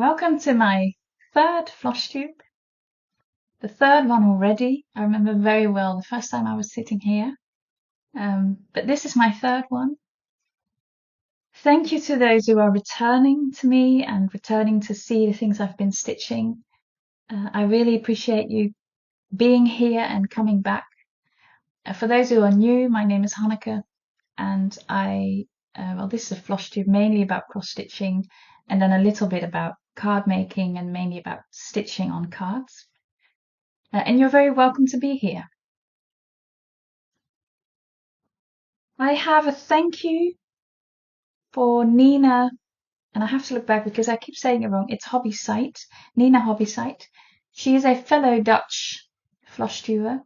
Welcome to my third Flosstube, the third one already. I remember very well the first time I was sitting here, but this is my third one. Thank you to those who are returning to me and returning to see the things I've been stitching. I really appreciate you being here and coming back. For those who are new, my name is Hanneke, and this is a Flosstube mainly about cross stitching, and then a little bit about card making and mainly about stitching on cards. And you're very welcome to be here. I have a thank you for Nina, and I have to look back because I keep saying it wrong. It's Hobby Site, Nina Hobby Site. She is a fellow Dutch Flosstuber,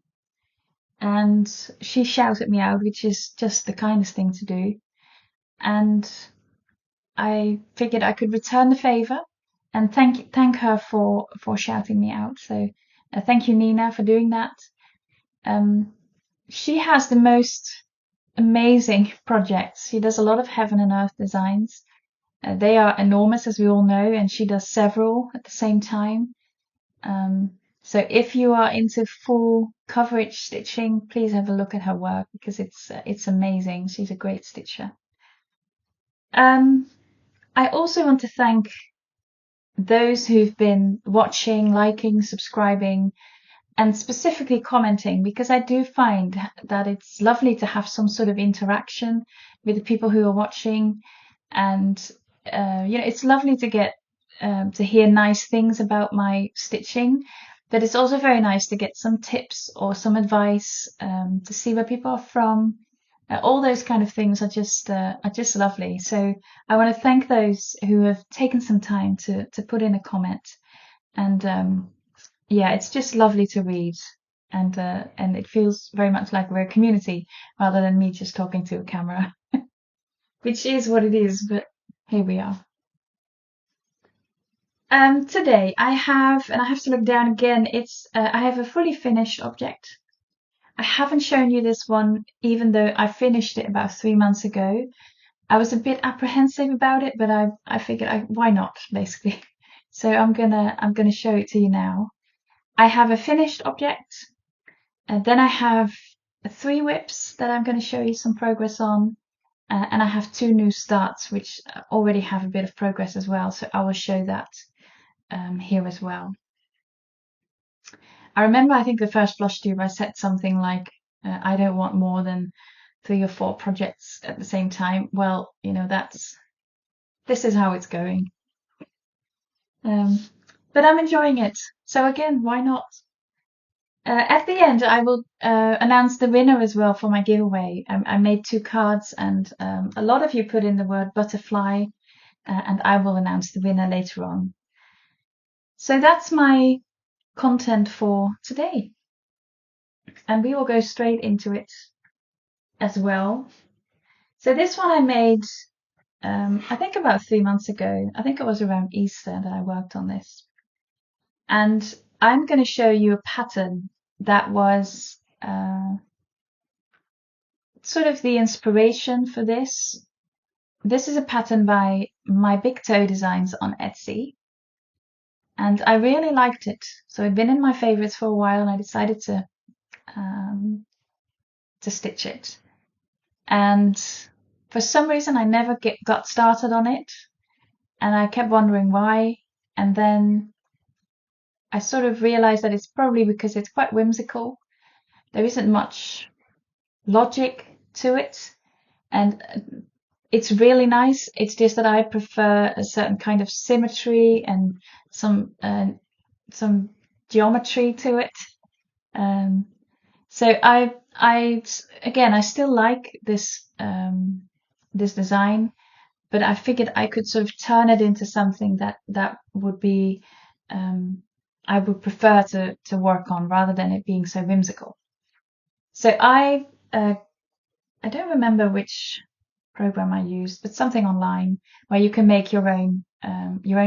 and she shouted me out, which is just the kindest thing to do. And I figured I could return the favor and thank her for shouting me out. So thank you, Nina, for doing that. She has the most amazing projects. She does a lot of heaven and earth designs. They are enormous, as we all know, and she does several at the same time. So if you are into full coverage stitching, please have a look at her work because it's amazing. She's a great stitcher. I also want to thank those who've been watching, liking, subscribing, and specifically commenting, because I do find that it's lovely to have some sort of interaction with the people who are watching, and it's lovely to get to hear nice things about my stitching, but it's also very nice to get some tips or some advice, to see where people are from. All those kind of things are just lovely. So I want to thank those who have taken some time to put in a comment, and yeah, it's just lovely to read, and it feels very much like we're a community rather than me just talking to a camera, which is what it is, but here we are. Today I have to look down again. I have a fully finished object. I haven't shown you this one, even though I finished it about 3 months ago. I was a bit apprehensive about it, but I figured why not, basically. So I'm gonna show it to you now. I have a finished object, and then I have 3 whips that I'm going to show you some progress on, and I have 2 new starts which already have a bit of progress as well, so I will show that here as well. I remember, I think the first Flosstube I said something like, I don't want more than 3 or 4 projects at the same time. Well, this is how it's going. But I'm enjoying it. So again, why not? At the end, I will announce the winner as well for my giveaway. I made 2 cards, and a lot of you put in the word butterfly, and I will announce the winner later on. So that's my content for today. And we will go straight into it as well. So this one I made, I think about 3 months ago. I think it was around Easter that I worked on this. And I'm going to show you a pattern that was sort of the inspiration for this. This is a pattern by My Big Toe Designs on Etsy, and I really liked it. So it'd been in my favorites for a while, and I decided to stitch it. And for some reason, I never got started on it, and I kept wondering why. And then I sort of realized that it's probably because it's quite whimsical. There isn't much logic to it, and it's really nice. It's just that I prefer a certain kind of symmetry and some geometry to it. So I still like this this design, but I figured I could sort of turn it into something that would be I would prefer to work on rather than it being so whimsical. So I don't remember which program I used, but something online where you can make your own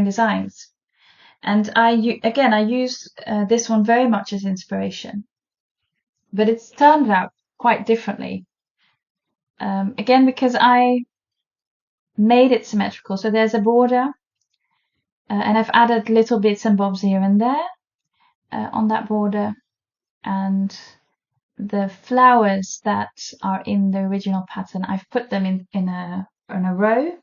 designs. And I used this one very much as inspiration, but it's turned out quite differently. Again, because I made it symmetrical. So there's a border, And I've added little bits and bobs here and there on that border. And the flowers that are in the original pattern, I've put them in a row.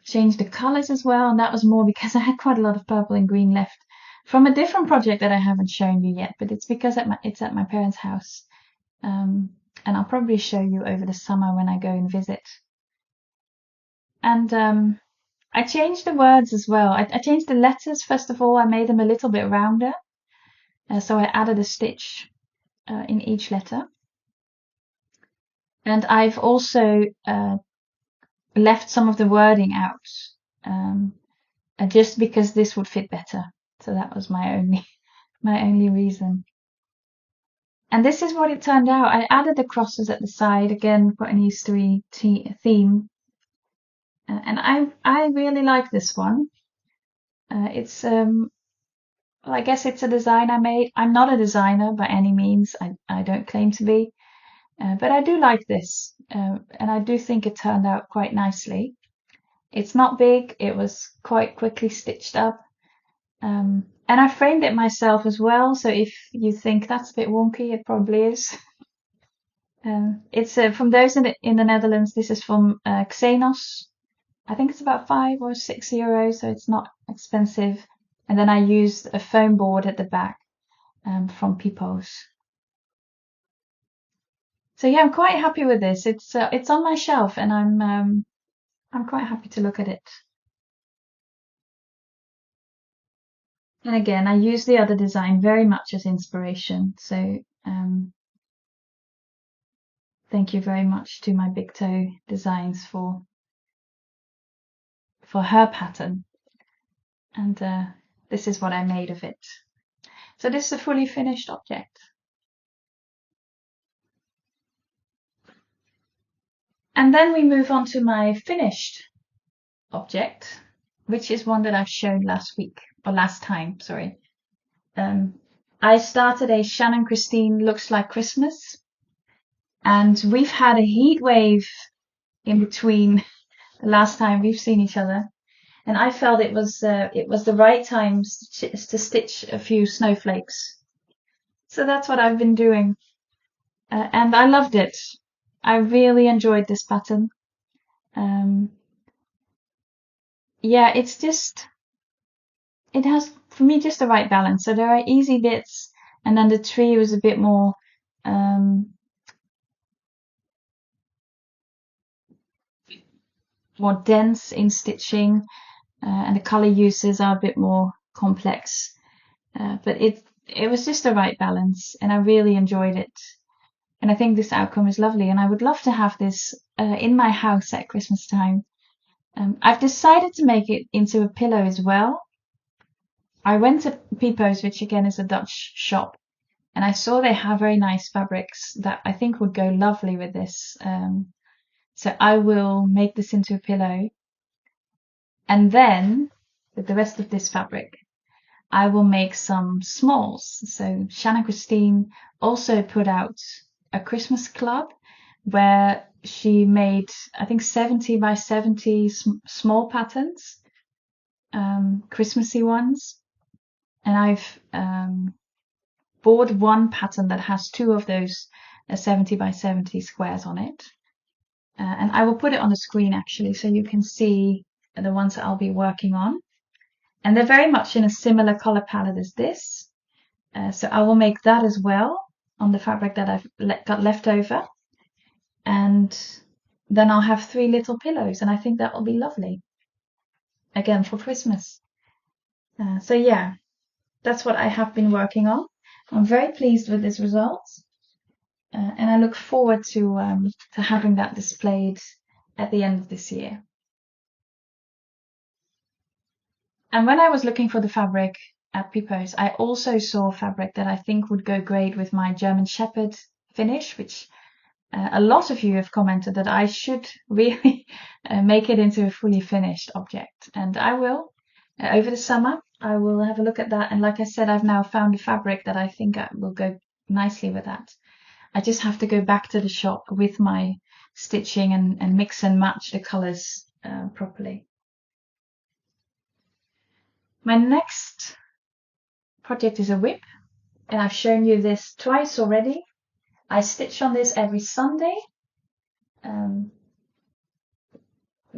Changed the colors as well, and that was more because I had quite a lot of purple and green left from a different project that I haven't shown you yet, but it's because it's at my parents' house. And I'll probably show you over the summer when I go and visit. And I changed the words as well. I changed the letters first of all. I made them a little bit rounder. So I added a stitch in each letter. And I've also left some of the wording out just because this would fit better. So that was my only reason. And this is what it turned out. I added the crosses at the side, again, quite an Eastery theme. And I really like this one. It's well, I guess it's a design I made. I'm not a designer by any means. I don't claim to be. But I do like this. And I do think it turned out quite nicely. It's not big. It was quite quickly stitched up. And I framed it myself as well. So if you think that's a bit wonky, it probably is. It's from those in the Netherlands. This is from Xenos. I think it's about €5 or €6, so it's not expensive. And then I used a foam board at the back from Pipos. So yeah, I'm quite happy with this. It's on my shelf, and I'm quite happy to look at it. And again, I use the other design very much as inspiration. So thank you very much to my Big Toe Designs for her pattern. And this is what I made of it. So this is a fully finished object. And then we move on to my finished object, which is one that I've shown last time, sorry. I started a Shannon Christine Looks Like Christmas, and we've had a heat wave in between the last time we've seen each other, and I felt it was the right time to stitch a few snowflakes. So that's what I've been doing, and I loved it. I really enjoyed this pattern. Yeah, it has, for me, just the right balance. So there are easy bits, and then the tree was a bit more dense in stitching, and the color uses are a bit more complex. But it was just the right balance, and I really enjoyed it. And I think this outcome is lovely, and I would love to have this in my house at Christmas time. I've decided to make it into a pillow as well. I went to Pipos, which again is a Dutch shop, and I saw they have very nice fabrics that I think would go lovely with this. So I will make this into a pillow, and then with the rest of this fabric, I will make some smalls. So Shannon Christine also put out a Christmas club where she made, I think, 70 by 70 small patterns, Christmassy ones. And I've bought one pattern that has two of those 70 by 70 squares on it. And I will put it on the screen actually, so you can see the ones that I'll be working on. And they're very much in a similar color palette as this. So I will make that as well on the fabric that I've got left over. And then I'll have 3 little pillows, and I think that will be lovely. Again, for Christmas. So yeah, that's what I have been working on. I'm very pleased with this result. And I look forward to having that displayed at the end of this year. And when I was looking for the fabric at Pipos, I also saw fabric that I think would go great with my German Shepherd finish, which a lot of you have commented that I should really make it into a fully finished object. And I will. Over the summer, I will have a look at that. And like I said, I've now found a fabric that I think will go nicely with that. I just have to go back to the shop with my stitching and mix and match the colors properly. My next project is a whip, and I've shown you this twice already. I stitch on this every Sunday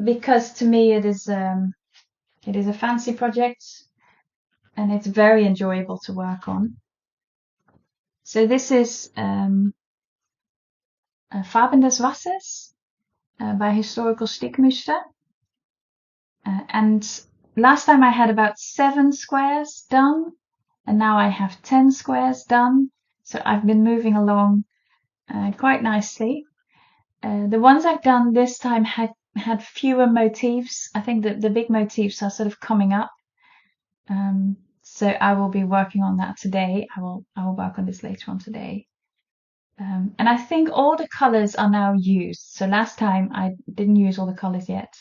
because to me it is a fancy project and it's very enjoyable to work on. So this is Farben des Wassers by Historical Stickmuster. And last time I had about 7 squares done, and now I have 10 squares done. So I've been moving along quite nicely. The ones I've done this time had fewer motifs. I think that the big motifs are sort of coming up. So I will be working on that today. I will work on this later on today. And I think all the colors are now used. So last time I didn't use all the colors yet,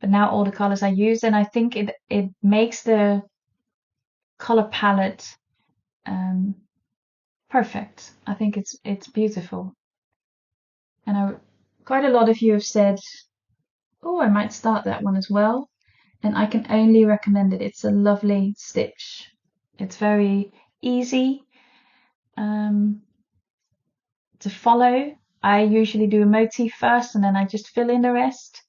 but now all the colors are used, and I think it makes the color palette perfect. I think it's beautiful. And quite a lot of you have said, oh, I might start that one as well. And I can only recommend it. It's a lovely stitch. It's very easy to follow. I usually do a motif first and then I just fill in the rest.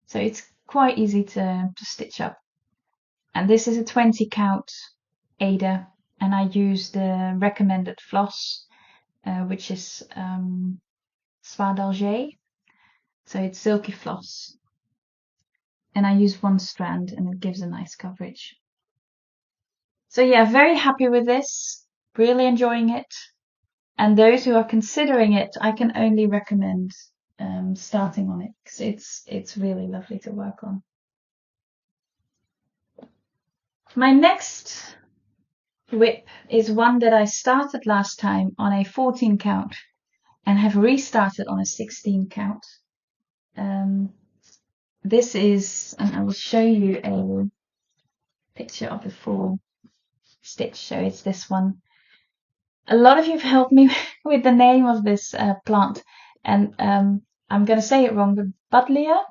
So it's quite easy to stitch up. And this is a 20 count Ada, and I use the recommended floss, which is Soie d'Alger. So it's silky floss. And I use 1 strand and it gives a nice coverage. So yeah, very happy with this, really enjoying it. And those who are considering it, I can only recommend starting on it because it's really lovely to work on. My next whip is one that I started last time on a 14 count and have restarted on a 16 count. This is, and I will show you a picture of the full stitch. So it's this one. A lot of you have helped me with the name of this plant, and I'm going to say it wrong, but Buddleia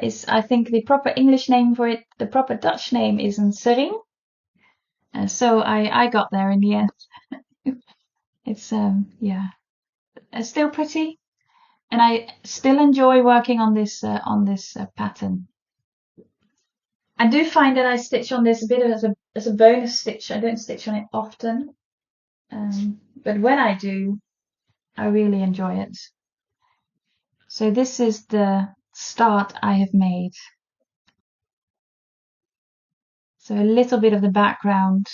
is, I think, the proper English name for it. The proper Dutch name is een sering. So I got there in the end. It's yeah, it's still pretty, and I still enjoy working on this pattern. I do find that I stitch on this a bit as a bonus stitch. I don't stitch on it often, but when I do, I really enjoy it. So this is the start I have made. So a little bit of the background,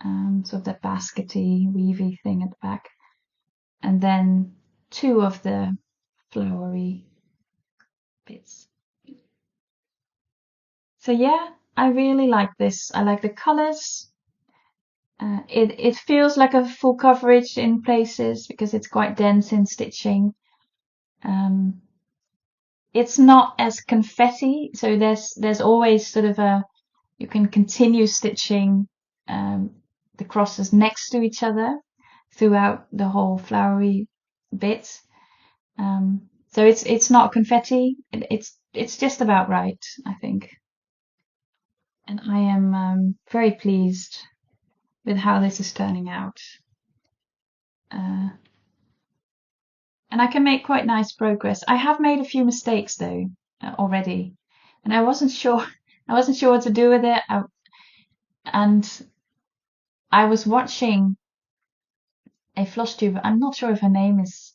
sort of that baskety, weavy thing at the back, and then 2 of the flowery bits. So yeah, I really like this. I like the colors. It feels like a full coverage in places because it's quite dense in stitching. It's not as confetti, so there's always sort of you can continue stitching the crosses next to each other throughout the whole flowery bit. So it's not confetti. It's just about right, I think. And I am very pleased with how this is turning out. And I can make quite nice progress. I have made a few mistakes though already, and I wasn't sure what to do with it. And I was watching a Flosstube. I'm not sure if her name is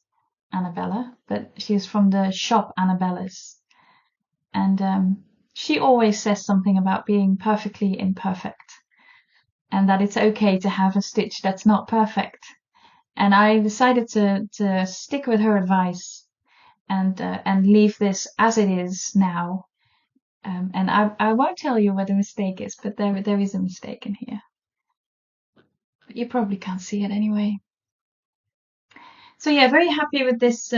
Annabella, but she's from the shop Annabella's, and she always says something about being perfectly imperfect, and that it's okay to have a stitch that's not perfect. And I decided to stick with her advice and leave this as it is now. And I won't tell you where the mistake is, but there is a mistake in here. But you probably can't see it anyway. So yeah, very happy with this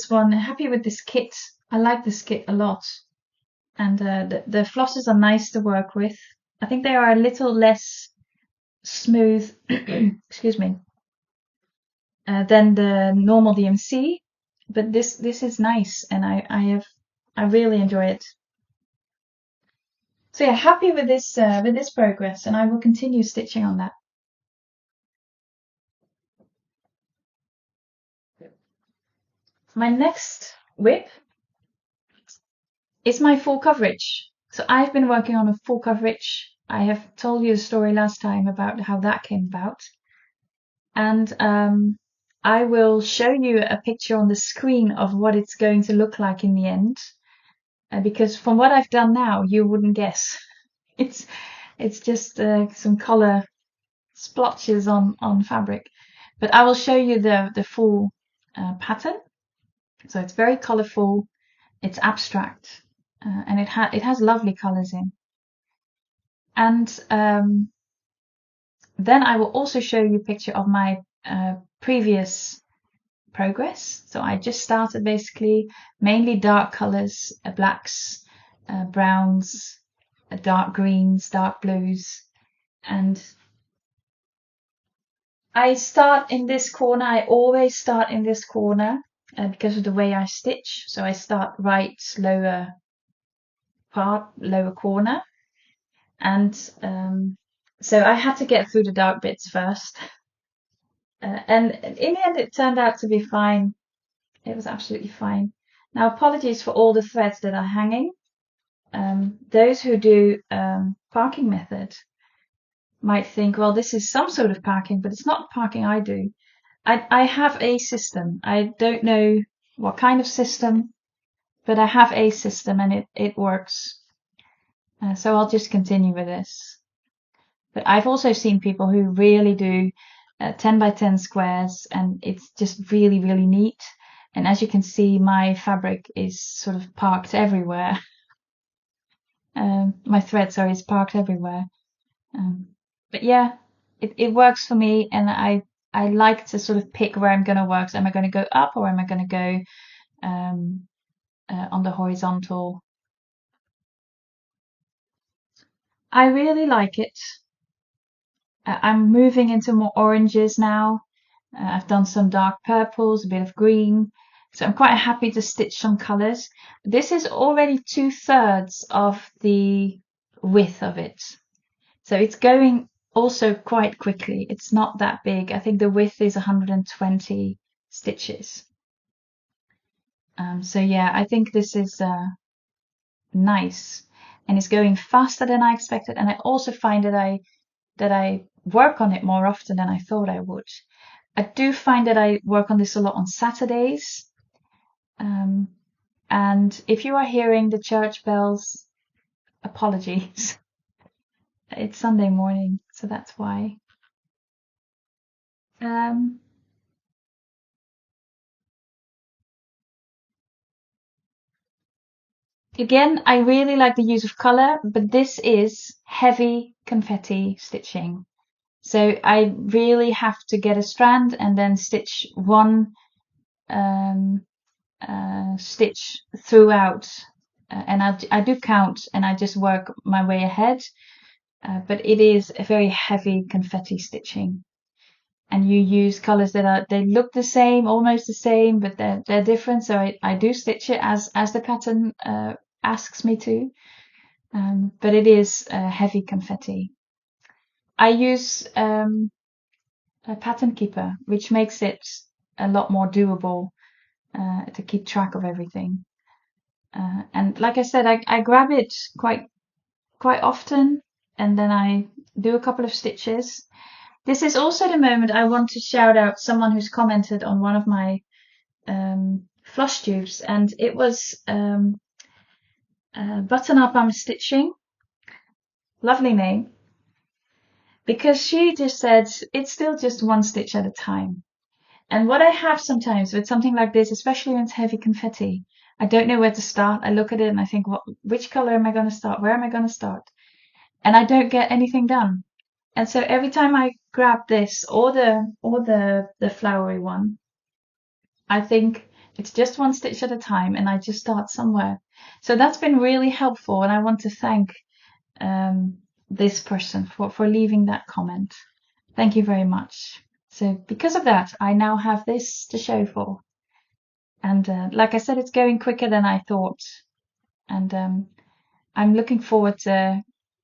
one. Happy with this kit. I like this kit a lot. And the flosses are nice to work with. I think they are a little less smooth, excuse me, than the normal DMC, but this is nice, and I really enjoy it. So yeah, happy with this progress, and I will continue stitching on that. My next whip is my full coverage. So I've been working on a full coverage. I have told you the story last time about how that came about. And I will show you a picture on the screen of what it's going to look like in the end. Because from what I've done now, you wouldn't guess. It's just some color splotches on fabric. But I will show you the full pattern. So it's very colorful. It's abstract, and it has lovely colors in. And then I will also show you a picture of my previous progress. So I just started basically mainly dark colors, blacks, browns, dark greens, dark blues, and I start in this corner. I always start in this corner because of the way I stitch. So I start right lower part, lower corner. And so I had to get through the dark bits first. And in the end, it turned out to be fine. It was absolutely fine. Now, apologies for all the threads that are hanging. Those who do parking method might think, well, this is some sort of parking, but it's not parking I do. I have a system. I don't know what kind of system, but I have a system and it works. So I'll just continue with this. But I've also seen people who really do 10 by 10 squares, and it's just really, really neat. And as you can see, my fabric is sort of parked everywhere. My thread, sorry, is parked everywhere. But yeah, it works for me, and I like to sort of pick where I'm going to work. So am I going to go up or am I going to go on the horizontal? I really like it. I'm moving into more oranges now. I've done some dark purples, a bit of green. So I'm quite happy to stitch some colors. This is already 2/3 of the width of it. So it's going also quite quickly. It's not that big. I think the width is 120 stitches. So yeah, I think this is nice, and it's going faster than I expected. And I also find that I work on it more often than I thought I would. I do find that I work on this a lot on Saturdays. And if you are hearing the church bells, apologies. It's Sunday morning, so that's why. Again, I really like the use of color, but this is heavy confetti stitching. So I really have to get a strand and then stitch one stitch throughout. And I do count and I just work my way ahead. But it is a very heavy confetti stitching. And you use colors they look the same, almost the same, but they're different. So I do stitch it as the pattern asks me to. But it is heavy confetti. I use a pattern keeper, which makes it a lot more doable to keep track of everything. And like I said, I grab it quite often, and then I do a couple of stitches. This is also the moment I want to shout out someone who's commented on one of my Flosstubes, and it was Button Up I'm Stitching. Lovely name. Because she just said it's still just one stitch at a time. And what I have sometimes with something like this, especially when it's heavy confetti, I don't know where to start. I look at it and I think, which color am I going to start? Where am I going to start? And I don't get anything done. And so every time I grab this or the flowery one, I think it's just one stitch at a time and I just start somewhere. So that's been really helpful, and I want to thank this person for leaving that comment. Thank you very much. So because of that, I now have this to show for. And like I said, it's going quicker than I thought. And I'm looking forward to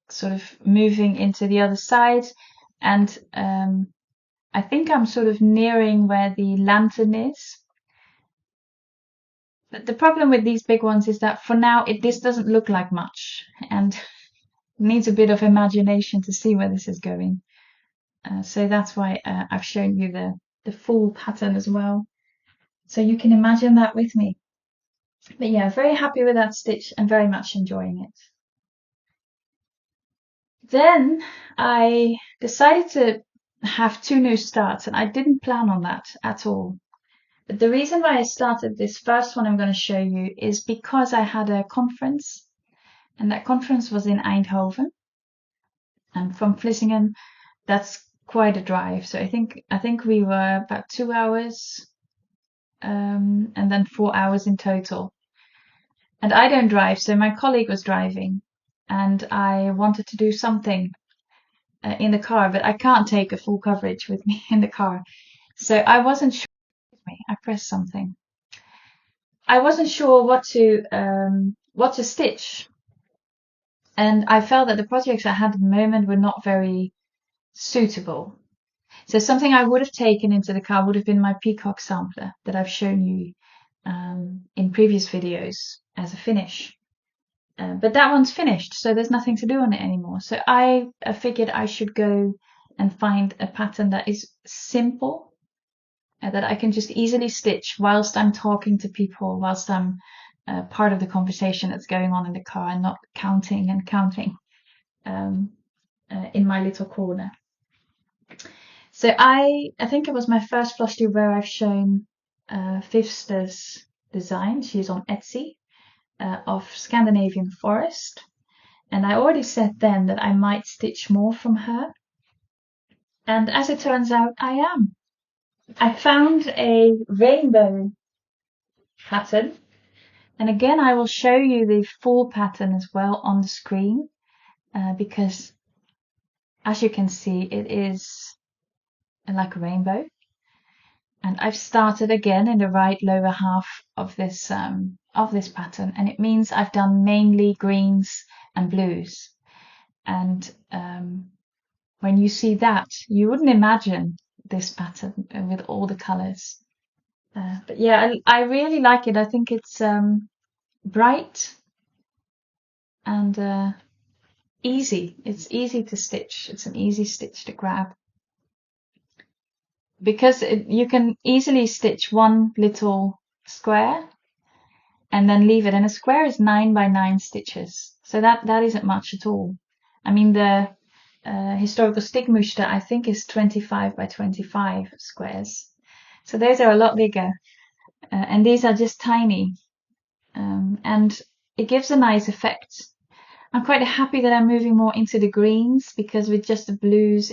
sort of moving into the other side, and I think I'm sort of nearing where the lantern is. But the problem with these big ones is that for now this doesn't look like much, and it needs a bit of imagination to see where this is going. So that's why I've shown you the full pattern as well, so you can imagine that with me. But yeah, very happy with that stitch and very much enjoying it. Then I decided to have 2 new starts, and I didn't plan on that at all. But the reason why I started this first one I'm going to show you is because I had a conference, and that conference was in Eindhoven. And from Vlissingen, that's quite a drive. So I think we were about 2 hours, and then 4 hours in total. And I don't drive, so my colleague was driving, and I wanted to do something in the car, but I can't take a full coverage with me in the car. So I wasn't sure. I pressed something. I wasn't sure what to stitch, and I felt that the projects I had at the moment were not very suitable. So something I would have taken into the car would have been my peacock sampler that I've shown you in previous videos as a finish. But that one's finished, so there's nothing to do on it anymore. So I figured I should go and find a pattern that is simple, that I can just easily stitch whilst I'm talking to people, whilst I'm part of the conversation that's going on in the car, and not counting and counting in my little corner. So I think it was my first Flosstube where I've shown Vivsta's design. She's on Etsy. Of Scandinavian forest, and I already said then that I might stitch more from her, and as it turns out I am. I found a rainbow pattern, and again I will show you the full pattern as well on the screen, because as you can see it is like a rainbow. And I've started again in the right lower half of this pattern, and it means I've done mainly greens and blues. And when you see that, you wouldn't imagine this pattern with all the colors. But yeah, I really like it. I think it's bright and easy. It's easy to stitch. It's an easy stitch to grab, because you can easily stitch one little square and then leave it. And a square is 9 by 9 stitches, so that isn't much at all. I mean, the historical stickmuster I think is 25 by 25 squares, so those are a lot bigger, and these are just tiny, and it gives a nice effect. I'm quite happy that I'm moving more into the greens, because with just the blues,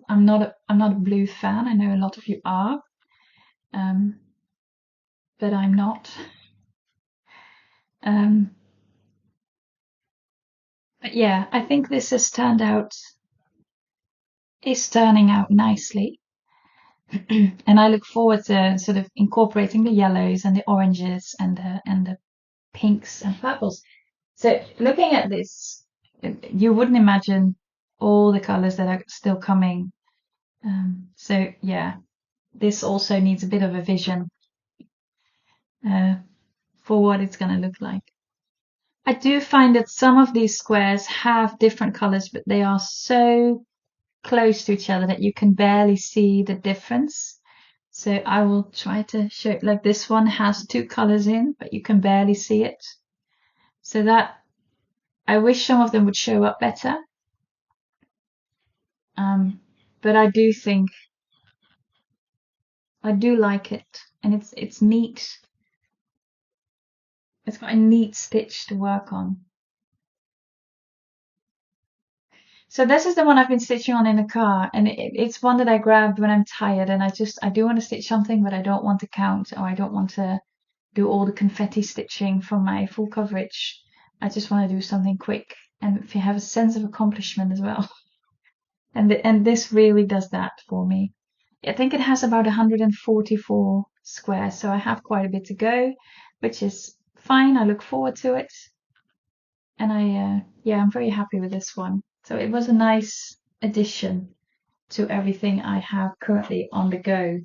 I'm not a blue fan. I know a lot of you are, but I'm not. But yeah, I think this has is turning out nicely. And I look forward to sort of incorporating the yellows and the oranges and the pinks and purples. So looking at this, you wouldn't imagine all the colors that are still coming. So yeah, this also needs a bit of a vision for what it's going to look like. I do find that some of these squares have different colors, but they are so close to each other that you can barely see the difference. So I will try to show, like this one has 2 colors in, but you can barely see it. So that, I wish some of them would show up better. But I do think, I do like it, and it's neat. It's got a neat stitch to work on. So this is the one I've been stitching on in the car, and it's one that I grabbed when I'm tired, and I do want to stitch something, but I don't want to count, or I don't want to do all the confetti stitching from my full coverage. I just want to do something quick, and if you have a sense of accomplishment as well. And this really does that for me. I think it has about 144 squares, so I have quite a bit to go, which is fine. I look forward to it. And I'm very happy with this one. So it was a nice addition to everything I have currently on the go.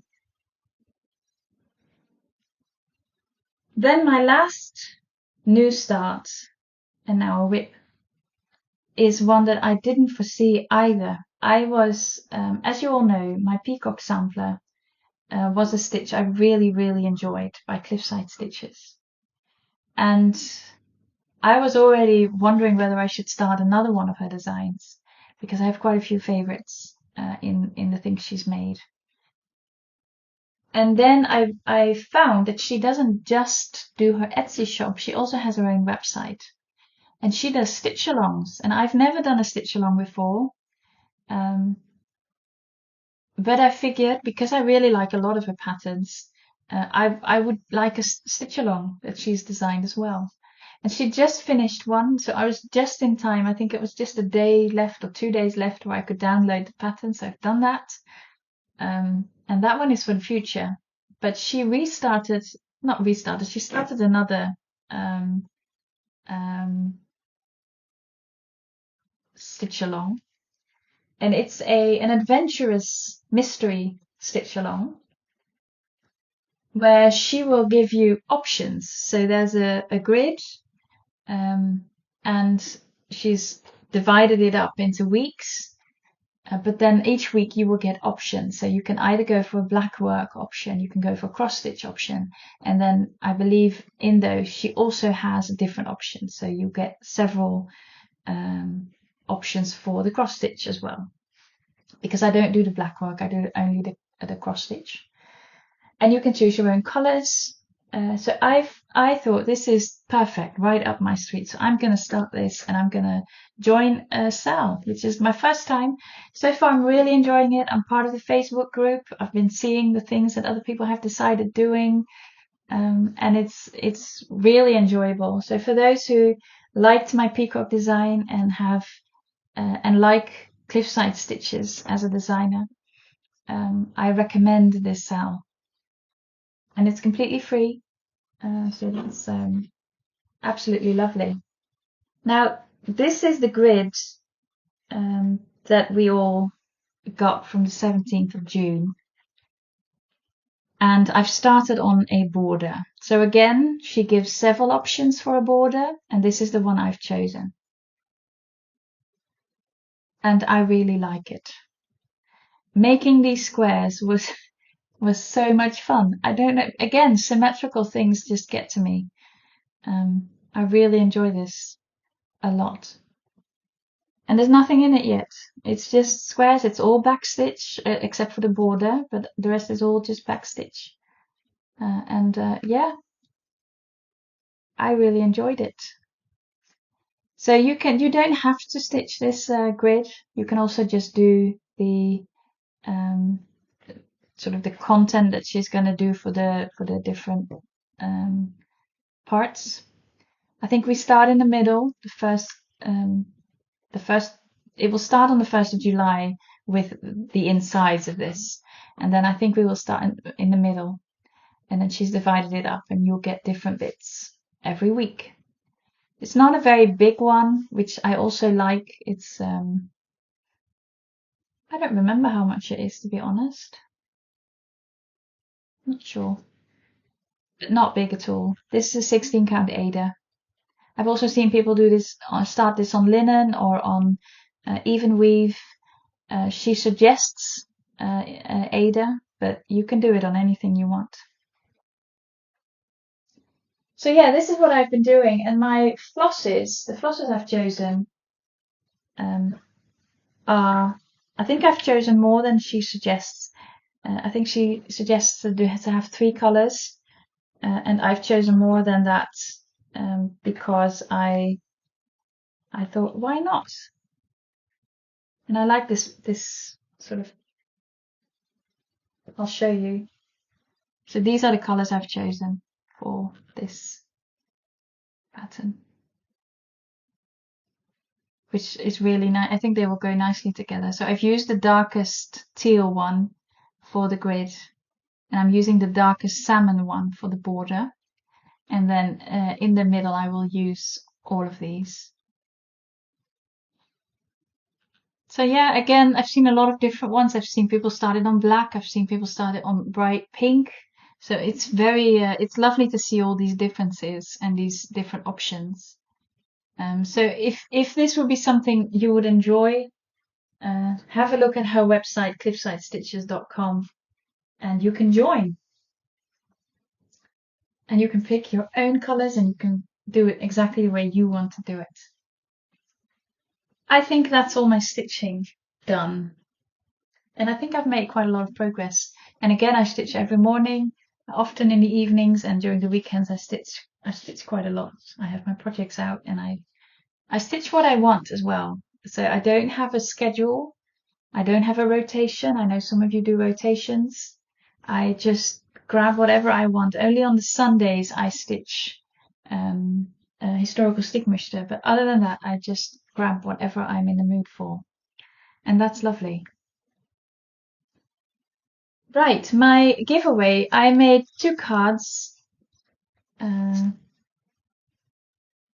Then my last new start, and now a whip, is one that I didn't foresee either. I was, as you all know, my peacock sampler was a stitch I really, really enjoyed by Cliffside Stitches. And I was already wondering whether I should start another one of her designs, because I have quite a few favorites in the things she's made. And then I found that she doesn't just do her Etsy shop, she also has her own website. And she does stitch alongs, and I've never done a stitch along before. But I figured, because I really like a lot of her patterns, I would like a stitch along that she's designed as well. And she just finished one, so I was just in time. I think it was just a day left or 2 days left where I could download the pattern, so I've done that. And that one is for the future. But she she started another stitch along. And it's an adventurous mystery stitch along where she will give you options. So there's a grid, and she's divided it up into weeks. But then each week you will get options. So you can either go for a black work option, you can go for a cross stitch option. And then I believe in those, she also has a different option. So you get several options for the cross stitch as well. Because I don't do the black work, I do only the cross stitch. And you can choose your own colors. So I thought this is perfect, right up my street. So I'm going to start this, and I'm going to join Sal, which is my first time. So far, I'm really enjoying it. I'm part of the Facebook group. I've been seeing the things that other people have decided doing, and it's really enjoyable. So for those who liked my peacock design and have and like Cliffside Stitches as a designer, I recommend this Sal. And it's completely free. So that's absolutely lovely. Now, this is the grid that we all got from the 17th of June. And I've started on a border. So again, she gives several options for a border, and this is the one I've chosen. And I really like it. Making these squares was so much fun. I don't know, again, symmetrical things just get to me. I really enjoy this a lot. And there's nothing in it yet. It's just squares. It's all backstitch except for the border, but the rest is all just backstitch. Yeah, I really enjoyed it. So you don't have to stitch this grid. You can also just do the sort of the content that she's going to do for the different parts. I think we start in the middle. It will start on the 1st of July with the insides of this, and then I think we will start in the middle, and then she's divided it up, and you'll get different bits every week. It's not a very big one, which I also like. It's I don't remember how much it is, to be honest. Not sure, but not big at all. This is a 16 count Ada. I've also seen people do this, start this on linen or on even weave. She suggests Ada, but you can do it on anything you want. So yeah, this is what I've been doing, and my flosses, the flosses I've chosen, are, I think I've chosen more than she suggests. I think she suggests to have 3 colors, and I've chosen more than that because I thought, why not? And I like this sort of, I'll show you. So these are the colors I've chosen for this pattern, which is really nice. I think they will go nicely together. So I've used the darkest teal one for the grid, and I'm using the darkest salmon one for the border. And then in the middle, I will use all of these. So yeah, again, I've seen a lot of different ones. I've seen people started on black. I've seen people started on bright pink. So it's very, it's lovely to see all these differences and these different options. So if this would be something you would enjoy, have a look at her website, cliffsidestitches.com, and you can join. And you can pick your own colors and you can do it exactly the way you want to do it. I think that's all my stitching done. And I think I've made quite a lot of progress. And again, I stitch every morning, often in the evenings, and during the weekends I stitch quite a lot. I have my projects out and I stitch what I want as well. So I don't have a schedule. I don't have a rotation. I know some of you do rotations. I just grab whatever I want. Only on the Sundays I stitch historical stickmuster, but other than that, I just grab whatever I'm in the mood for. And that's lovely. Right, my giveaway, I made 2 cards.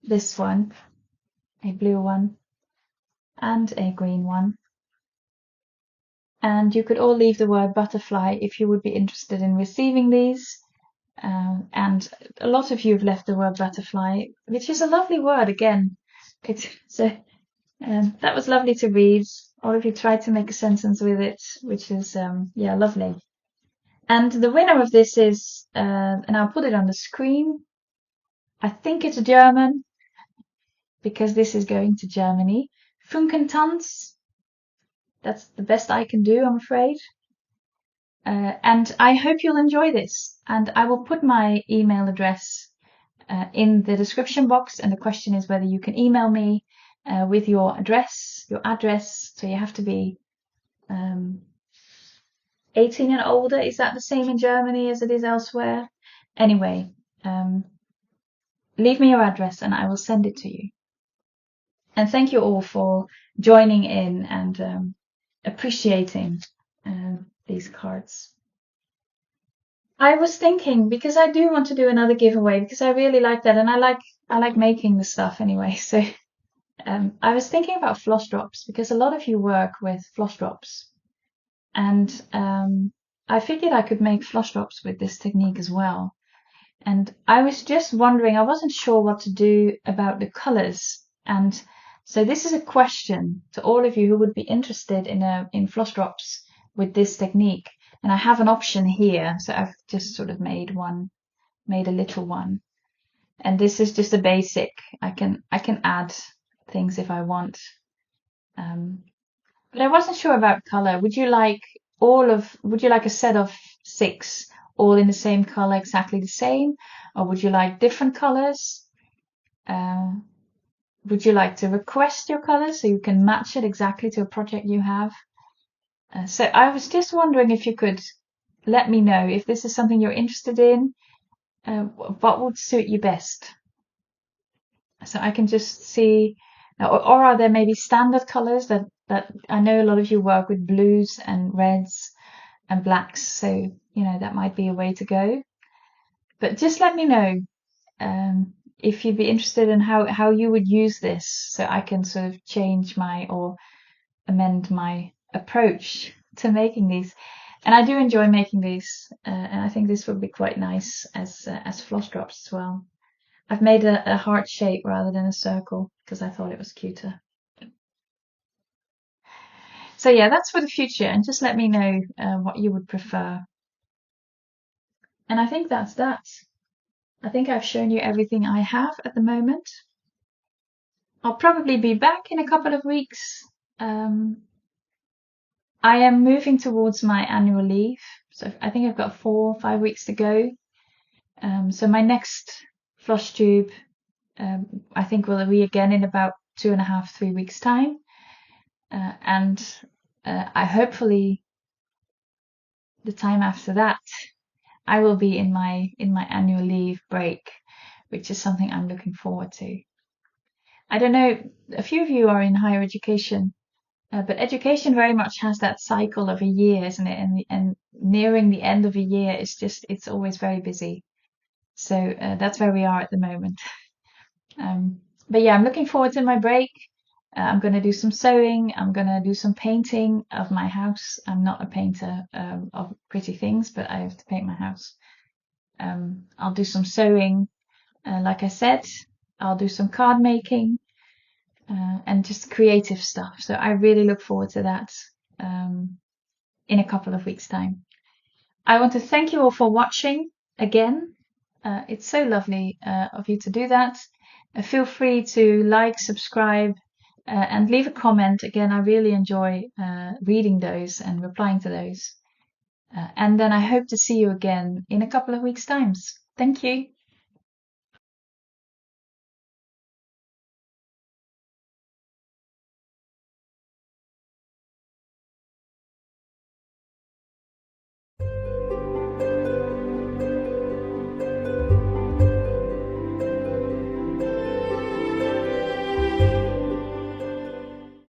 This one, a blue one, and a green one. And you could all leave the word butterfly if you would be interested in receiving these. And a lot of you have left the word butterfly, which is a lovely word again. That was lovely to read. All of you tried to make a sentence with it, which is, yeah, lovely. And the winner of this is, and I'll put it on the screen. I think it's German, because this is going to Germany. Funkentanz. That's the best I can do, I'm afraid. And I hope you'll enjoy this. And I will put my email address in the description box. And the question is whether you can email me with your address. So you have to be 18 and older. Is that the same in Germany as it is elsewhere? Anyway, leave me your address and I will send it to you. And thank you all for joining in and appreciating these cards. I was thinking, because I do want to do another giveaway, because I really like that, and I like making the stuff anyway. So I was thinking about floss drops, because a lot of you work with floss drops, and I figured I could make floss drops with this technique as well. And I was just wondering, I wasn't sure what to do about the colors, and so this is a question to all of you who would be interested in floss drops with this technique. And I have an option here, so I've just sort of made a little one. And this is just a basic. I can add things if I want. But I wasn't sure about color. Would you like a set of 6 all in the same color, exactly the same? Or would you like different colors? Would you like to request your colors so you can match it exactly to a project you have? So I was just wondering if you could let me know if this is something you're interested in, what would suit you best. So I can just see, or are there maybe standard colors that I know a lot of you work with blues and reds and blacks, so that might be a way to go. But just let me know if you'd be interested in how you would use this, so I can sort of change or amend my approach to making these. And I do enjoy making these, and I think this would be quite nice as floss drops as well. I've made a heart shape rather than a circle because I thought it was cuter. So yeah, that's for the future, and just let me know what you would prefer. And I think that's that. I think I've shown you everything I have at the moment. I'll probably be back in a couple of weeks. I am moving towards my annual leave, so I think I've got 4 or 5 weeks to go. So my next Flosstube, I think will be again in about 2.5, 3 weeks time. And I hopefully the time after that, I will be in my annual leave break, which is something I'm looking forward to. I don't know, a few of you are in higher education, but education very much has that cycle of a year, isn't it? And nearing the end of a year is it's always very busy. So that's where we are at the moment. But yeah, I'm looking forward to my break. I'm going to do some sewing. I'm going to do some painting of my house. I'm not a painter of pretty things, but I have to paint my house. I'll do some sewing. Like I said, I'll do some card making and just creative stuff. So I really look forward to that in a couple of weeks' time. I want to thank you all for watching again. It's so lovely of you to do that. Feel free to like, subscribe, and leave a comment. Again, I really enjoy reading those and replying to those. And then I hope to see you again in a couple of weeks' times. Thank you.